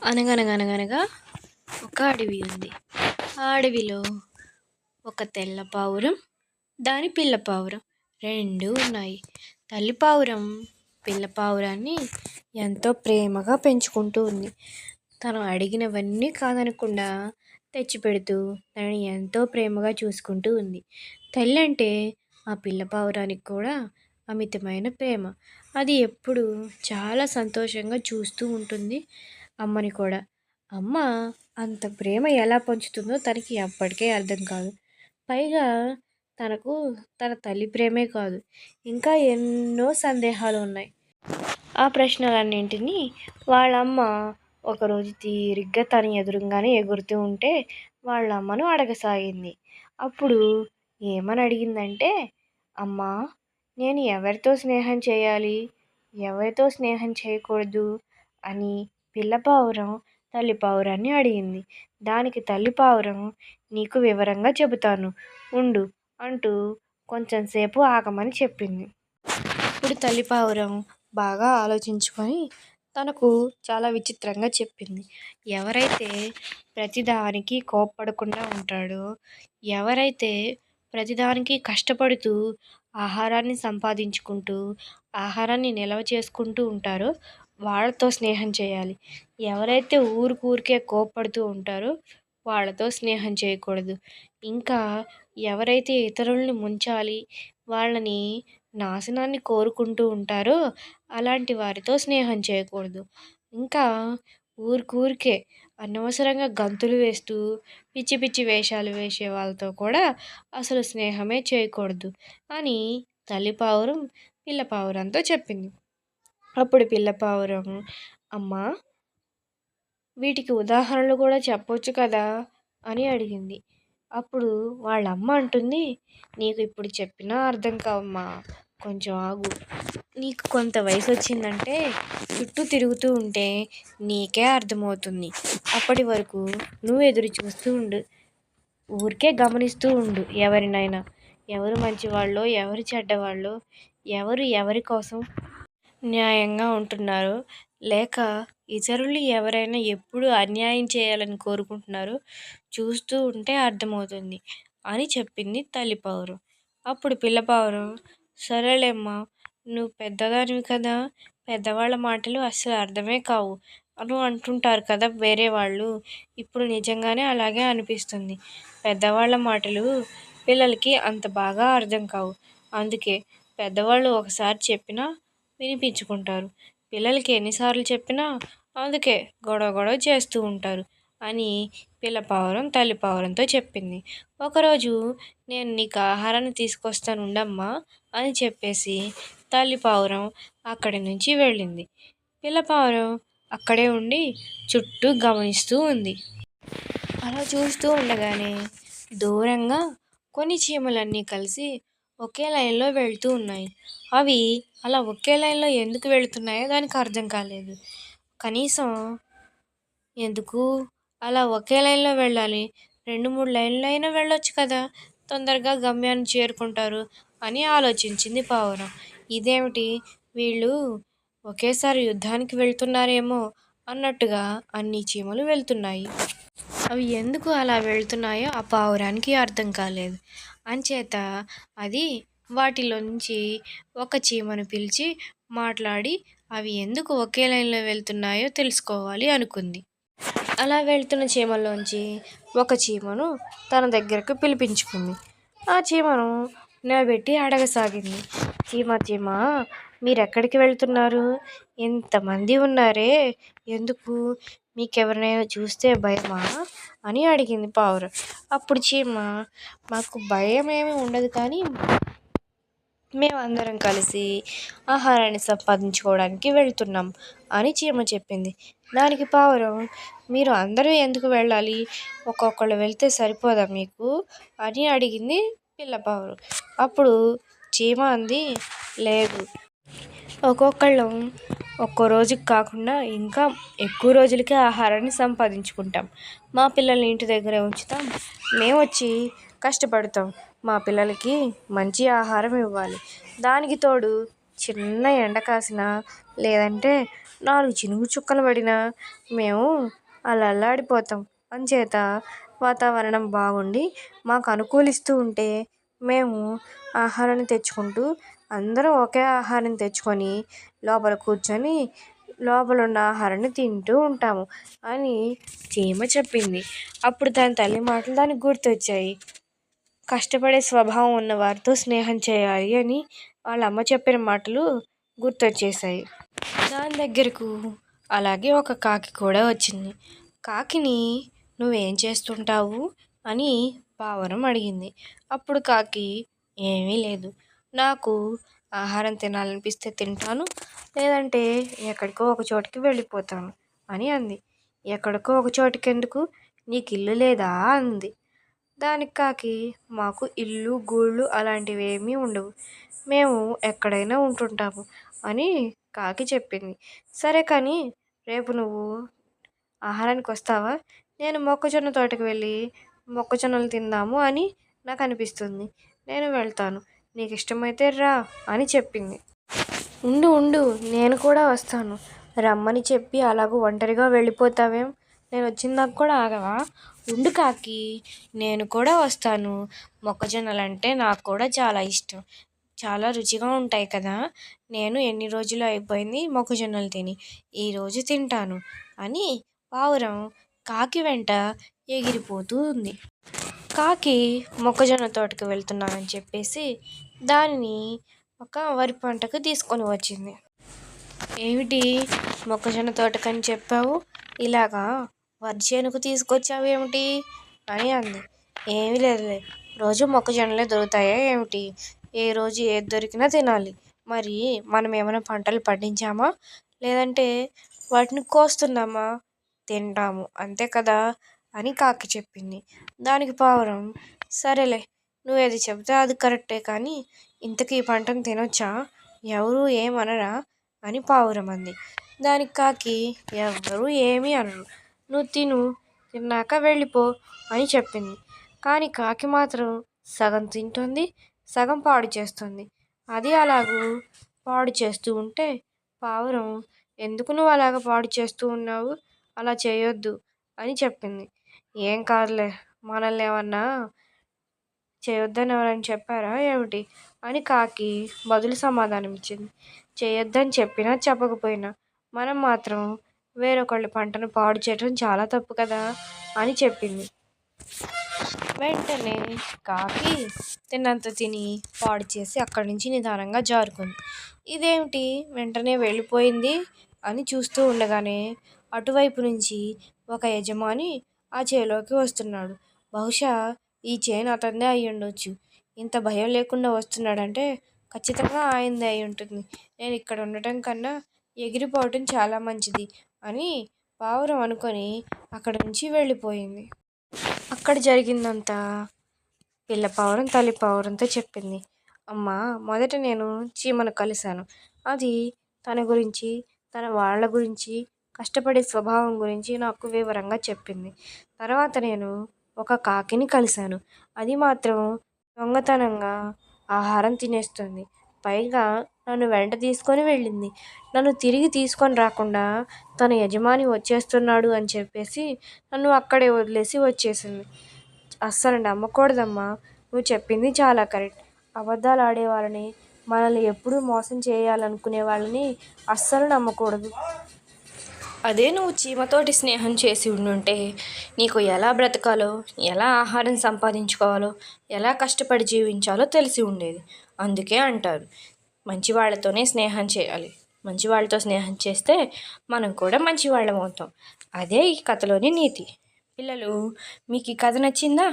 అనగనగనగనగా ఒక అడవి ఉంది. ఆ అడవిలో ఒక తెల్ల పావురం, దాని పిల్ల పావురం రెండూ ఉన్నాయి. తల్లి పావురం పిల్ల పావురాన్ని ఎంతో ప్రేమగా పెంచుకుంటూ ఉంది. తను అడిగినవన్నీ కాదనకుండా తెచ్చిపెడుతూ తనని ఎంతో ప్రేమగా చూసుకుంటూ ఉంది. తల్లి అంటే ఆ పిల్ల పావురానికి కూడా అమితమైన ప్రేమ. అది ఎప్పుడు చాలా సంతోషంగా చూస్తూ ఉంటుంది అమ్మని కూడా. అమ్మ అంత ప్రేమ ఎలా పంచుతుందో తనకి అప్పటికే అర్థం కాదు. పైగా తనకు తన తల్లి ప్రేమే కాదు, ఇంకా ఎన్నో సందేహాలు ఉన్నాయి. ఆ ప్రశ్నలన్నింటినీ వాళ్ళమ్మ ఒకరోజు తీరిగ్గా తన ఎదురుగానే ఎగురుతూ ఉంటే వాళ్ళమ్మను అడగసాగింది. అప్పుడు ఏమని అడిగిందంటే, అమ్మా, నేను ఎవరితో స్నేహం చేయాలి, ఎవరితో స్నేహం చేయకూడదు అని పిల్ల పావురం తల్లి పావురాన్ని అడిగింది. దానికి తల్లి పావురం, నీకు వివరంగా చెబుతాను ఉండు అంటూ కొంచెం సేపు ఆగమని చెప్పింది. ఇప్పుడు తల్లి పావురం బాగా ఆలోచించుకొని తనకు చాలా విచిత్రంగా చెప్పింది. ఎవరైతే ప్రతిదానికి కోప్పడకుండా ఉంటాడో, ఎవరైతే ప్రతిదానికి కష్టపడుతూ ఆహారాన్ని సంపాదించుకుంటూ ఆహారాన్ని నిల్వ చేసుకుంటూ ఉంటారో వాళ్ళతో స్నేహం చేయాలి. ఎవరైతే ఊరికే కోప్పడుతూ ఉంటారో వాళ్ళతో స్నేహం చేయకూడదు. ఇంకా ఎవరైతే ఇతరుల్ని ముంచాలి, వాళ్ళని నాశనాన్ని కోరుకుంటూ ఉంటారో అలాంటి వారితో స్నేహం చేయకూడదు. ఇంకా ఊరికే అనవసరంగా గంతులు వేస్తూ పిచ్చి పిచ్చి వేషాలు వేసే వాళ్ళతో కూడా అసలు స్నేహమే చేయకూడదు అని తల్లి పావురం పిల్ల పావురంతో చెప్పింది. అప్పుడు పిల్ల పావురం, అమ్మా, వీటికి ఉదాహరణలు కూడా చెప్పొచ్చు కదా అని అడిగింది. అప్పుడు వాళ్ళమ్మ అంటుంది, నీకు ఇప్పుడు చెప్పినా అర్థం కావమ్మా, కొంచెం ఆగు. నీకు కొంత వయసు వచ్చిందంటే చుట్టూ తిరుగుతూ ఉంటే నీకే అర్థమవుతుంది. అప్పటి వరకు నువ్వు ఎదురు చూస్తూ ఉండు, ఊరికే గమనిస్తూ ఉండు ఎవరినైనా, ఎవరు మంచివాళ్ళో ఎవరు చెడ్డవాళ్ళో, ఎవరు ఎవరి కోసం న్యాయంగా ఉంటున్నారో లేక ఇతరులు ఎవరైనా ఎప్పుడు అన్యాయం చేయాలని కోరుకుంటున్నారో చూస్తూ ఉంటే అర్థమవుతుంది అని చెప్పింది తల్లి పావురం. అప్పుడు పిల్ల పావురం, సరేలేమ్మా, నువ్వు పెద్దదానివి కదా, పెద్దవాళ్ళ మాటలు అస్సలు అర్థమే కావు అని అంటుంటారు కదా వేరే వాళ్ళు. ఇప్పుడు నిజంగానే అలాగే అనిపిస్తుంది. పెద్దవాళ్ళ మాటలు పిల్లలకి అంత బాగా అర్థం కావు. అందుకే పెద్దవాళ్ళు ఒకసారి చెప్పినా వినిపించుకుంటారు, పిల్లలకి ఎన్నిసార్లు చెప్పినా అందుకే గొడవ చేస్తూ ఉంటారు అని పిల్ల పావురం తల్లి పావురంతో చెప్పింది. ఒకరోజు నేను నీకు ఆహారాన్ని తీసుకొస్తాను ఉండమ్మా అని చెప్పేసి తల్లి పావురం అక్కడి నుంచి వెళ్ళింది. పిల్ల పావురం అక్కడే ఉండి చుట్టూ గమనిస్తూ ఉంది. అలా చూస్తూ ఉండగానే దూరంగా కొన్ని చీమలన్నీ కలిసి ఒకే లైన్లో వెళ్తూ ఉన్నాయి. అవి అలా ఒకే లైన్లో ఎందుకు వెళుతున్నాయో దానికి అర్థం కాలేదు. కనీసం ఎందుకు అలా ఒకే లైన్లో వెళ్ళాలి, 2-3 లైన్లు అయినా వెళ్ళొచ్చు కదా, తొందరగా గమ్యాన్ని చేరుకుంటారు అని ఆలోచించింది పావురం. ఇదేమిటి, వీళ్ళు ఒకేసారి యుద్ధానికి వెళ్తున్నారేమో అన్నట్టుగా అన్ని చీమలు వెళ్తున్నాయి. అవి ఎందుకు అలా వెళ్తున్నాయో ఆ పావురానికి అర్థం కాలేదు. అంచేత అది వాటిలోంచి ఒక చీమను పిలిచి మాట్లాడి అవి ఎందుకు ఒకే లైన్లో వెళ్తున్నాయో తెలుసుకోవాలి అనుకుంది. అలా వెళ్తున్న చీమల్లోంచి ఒక చీమను తన దగ్గరకు పిలిపించుకుంది. ఆ చీమను నిలబెట్టి అడగసాగింది. చీమ, మీరెక్కడికి వెళ్తున్నారు, ఇంతమంది ఉన్నారే ఎందుకు, మీకెవరినైనా చూస్తే భయమా అని అడిగింది పావురం. అప్పుడు చీమ, మాకు భయం ఏమీ ఉండదు, కానీ మేమందరం కలిసి ఆహారాన్ని సంపాదించుకోవడానికి వెళ్తున్నాం అని చీమ చెప్పింది. దానికి పావురం, మీరు అందరూ ఎందుకు వెళ్ళాలి, ఒక్కొక్కళ్ళు వెళ్తే సరిపోదా మీకు అని అడిగింది పిల్ల పావురం. అప్పుడు చీమ అంది, లేదు, ఒక్కొక్కళ్ళం ఒక్కో రోజుకి కాకుండా ఇంకా ఎక్కువ రోజులకే ఆహారాన్ని సంపాదించుకుంటాం. మా పిల్లల్ని ఇంటి దగ్గరే ఉంచుతాం, మేము వచ్చి కష్టపడతాం, మా పిల్లలకి మంచి ఆహారం ఇవ్వాలి. దానికి తోడు చిన్న ఎండ కాసినా లేదంటే 4 చినుకు చుక్కలు పడినా మేము అల్లల్లాడిపోతాం. అంచేత వాతావరణం బాగుండి మాకు అనుకూలిస్తూ ఉంటే మేము ఆహారాన్ని తెచ్చుకుంటూ అందరం ఒకే ఆహారం తెచ్చుకొని లోపల కూర్చొని లోపలున్న ఆహారాన్ని తింటూ ఉంటాము అని చీమ చెప్పింది. అప్పుడు దాని తల్లి మాటలు దానికి గుర్తొచ్చాయి. కష్టపడే స్వభావం ఉన్న వారితో స్నేహం చేయాలి అని వాళ్ళ అమ్మ చెప్పిన మాటలు గుర్తొచ్చేసాయి. దాని దగ్గరకు అలాగే ఒక కాకి కూడా వచ్చింది. కాకిని నువ్వేం చేస్తుంటావు అని పావురం అడిగింది. అప్పుడు కాకి ఏమీ లేదు, నాకు ఆహారం తినాలనిపిస్తే తింటాను, లేదంటే ఎక్కడికో ఒక చోటికి వెళ్ళిపోతాను అని అంది. ఎక్కడికో ఒక చోటికి ఎందుకు, నీకు ఇల్లు లేదా అంది. దానికి కాకి మాకు ఇల్లు గూళ్ళు అలాంటివి ఏమీ ఉండవు, మేము ఎక్కడైనా ఉంటుంటాము అని కాకి చెప్పింది. సరే కానీ రేపు నువ్వు ఆహారానికి వస్తావా, నేను మొక్కజొన్న తోటకి వెళ్ళి మొక్కజొన్నలు తిందాము అని నాకు అనిపిస్తుంది, నేను వెళ్తాను, నీకు ఇష్టమైతే రా అని చెప్పింది. ఉండు ఉండు, నేను కూడా వస్తాను, రమ్మని చెప్పి అలాగూ ఒంటరిగా వెళ్ళిపోతావేం, నేను వచ్చిన దాకా కూడా ఆగవా, ఉండు కాకి, నేను కూడా వస్తాను, మొక్కజొన్నలు అంటే నాకు కూడా చాలా ఇష్టం, చాలా రుచిగా ఉంటాయి కదా, నేను ఎన్ని రోజులు అయిపోయింది మొక్కజొన్నలు తిని, ఈరోజు తింటాను అని పావురం కాకి వెంట ఎగిరిపోతూ ఉంది. కాకి మొక్కజొన్న తోటకు వెళ్తున్నానని చెప్పేసి దానిని ఒక వరి పంటకు తీసుకొని వచ్చింది. ఏమిటి మొక్కజొన్న తోటకని చెప్పావు, ఇలాగా వరి చేనుకు తీసుకొచ్చావు ఏమిటి అని అంది. ఏమీ లేదులే, రోజు మొక్కజొన్నలే దొరుకుతాయా ఏమిటి, ఏ రోజు ఏది దొరికినా తినాలి, మరి మనం ఏమైనా పంటలు పండించామా, లేదంటే వాటిని కోస్తున్నామా, తింటాము అంతే కదా అని కాకి చెప్పింది. దానికి పావురం సరేలే, నువ్వేది చెబితే అది కరెక్టే, కానీ ఇంతకీ ఈ పంటను తినొచ్చా, ఎవరు ఏమనరా అని పావురం అంది. దానికి కాకి ఎవరు ఏమీ అనరు, నువ్వు తిన్నాక వెళ్ళిపో అని చెప్పింది. కానీ కాకి మాత్రం సగం తింటుంది, సగం పాడు చేస్తుంది. అది అలాగూ పాడు చేస్తూ ఉంటే పావురం ఎందుకు నువ్వు అలాగ పాడు చేస్తూ ఉన్నావు, అలా చేయొద్దు అని చెప్పింది. ఏం కాదులే, మనల్ని ఏమన్నా చేయొద్దని ఎవరైనా చెప్పారా ఏమిటి అని కాకి బదులు సమాధానం ఇచ్చింది. చేయొద్దని చెప్పినా చెప్పకపోయినా మనం మాత్రం వేరొకళ్ళ పంటను పాడు చేయడం చాలా తప్పు కదా అని చెప్పింది. వెంటనే కాకి తిన్నంత తిని పాడు చేసి అక్కడి నుంచి నిదానంగా జారుకుంది. ఇదేమిటి వెంటనే వెళ్ళిపోయింది అని చూస్తూ ఉండగానే అటువైపు నుంచి ఒక యజమాని ఆ చేలోకి వస్తున్నాడు. బహుశా ఈ చేను అతనిదే అయి ఉండొచ్చు, ఇంత భయం లేకుండా వస్తున్నాడంటే ఖచ్చితంగా ఆయనదే అయి ఉంటుంది, నేను ఇక్కడ ఉండటం కన్నా ఎగిరిపోవటం చాలా మంచిది అని పావురం అనుకొని అక్కడి నుంచి వెళ్ళిపోయింది. అక్కడ జరిగిందంతా పిల్ల పావురం తల్లి పావురంతో చెప్పింది. అమ్మ, మొదట నేను చీమను కలిశాను, అది తన గురించి తన వాళ్ళ గురించి కష్టపడే స్వభావం గురించి నాకు వివరంగా చెప్పింది. తర్వాత నేను ఒక కాకిని కలిశాను, అది మాత్రం దొంగతనంగా ఆహారం తినేస్తుంది, పైగా నన్ను వెంట తీసుకొని వెళ్ళింది, నన్ను తిరిగి తీసుకొని రాకుండా తన యజమాని వచ్చేస్తున్నాడు అని చెప్పేసి నన్ను అక్కడే వదిలేసి వచ్చేసింది. అస్సలు నమ్మకూడదమ్మా, నువ్వు చెప్పింది చాలా కరెక్ట్, అబద్ధాలు ఆడే వాళ్ళని, మనల్ని ఎప్పుడూ మోసం చేయాలనుకునే వాళ్ళని అస్సలు నమ్మకూడదు. అదే నువ్వు చీమతోటి స్నేహం చేసి ఉండుంటే నీకు ఎలా బ్రతకాలో, ఎలా ఆహారం సంపాదించుకోవాలో, ఎలా కష్టపడి జీవించాలో తెలిసి ఉండేది. అందుకే అంటారు మంచి వాళ్ళతోనే స్నేహం చేయాలి, మంచి వాళ్ళతో స్నేహం చేస్తే మనం కూడా మంచి వాళ్ళం అవుతాం. అదే ఈ కథలోని నీతి. పిల్లలు, మీకు ఈ కథ నచ్చిందా?